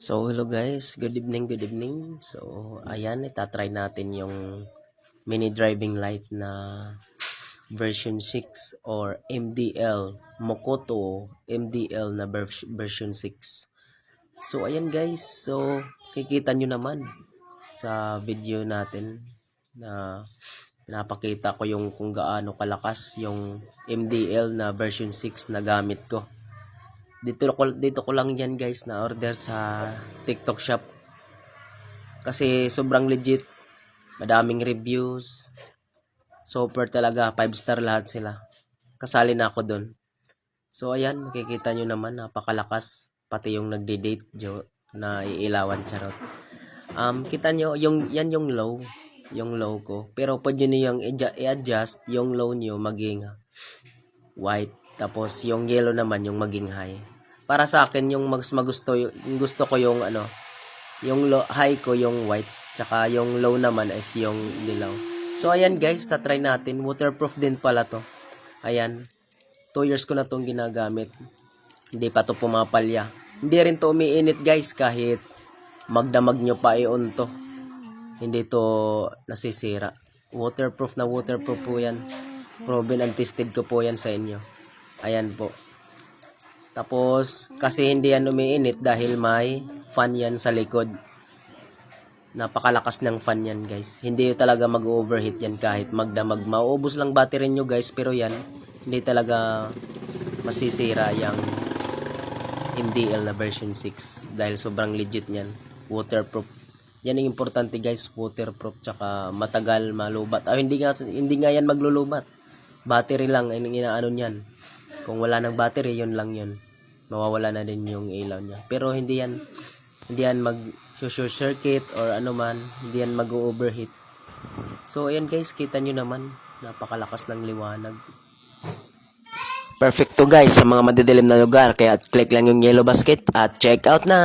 So, hello guys. Good evening, good evening. So, ayan, itatry natin yung mini driving light na version 6 or MDL, Mokoto MDL na version 6. So, ayan guys. So, kikita nyo naman sa video natin na pinapakita ko yung kung gaano kalakas yung MDL na version 6 na gamit ko. Dito ko lang yan guys na order sa TikTok shop kasi sobrang legit, madaming reviews, super talaga, 5 star lahat sila, kasali na ako doon. So ayan, makikita nyo naman napakalakas, pati yung nagde-date na iilawan, charot. Kita nyo yung yan yung low ko, pero pwede nyo yung i-adjust yung low nyo maging white, tapos yung yellow naman yung maging high. Para sa akin yung gusto ko yung yung high ko yung white, tsaka yung low naman is yung dilaw. So ayan guys, tatry natin. Waterproof din pala to. Ayan, 2 years ko na tong ginagamit, hindi pa to pumapalya, hindi rin to umiinit guys, kahit magdamag nyo pa i-on to, hindi to nasisira. Waterproof na waterproof po yan, proven and tested ko po yan sa inyo. Ayan po. Tapos, kasi hindi yan umiinit dahil may fan yan sa likod. Napakalakas ng fan yan guys. Hindi talaga mag-overheat yan kahit magdamag. Mauubos lang battery nyo guys, pero yan, hindi talaga masisira yung MDL na version 6. Dahil sobrang legit yan. Waterproof. Yan ang importante guys, waterproof, tsaka matagal malubat. Hindi nga yan maglulubat. Battery lang ang inaano niyan. Kung wala ng battery, yun lang yun. Mawawala na din yung ilaw niya. Pero hindi yan mag-short circuit or ano man. Hindi yan mag-overheat. So, ayan guys, kita nyo naman. Napakalakas ng liwanag. Perfect to guys sa mga madidilim na lugar. Kaya click lang yung yellow basket at check out na!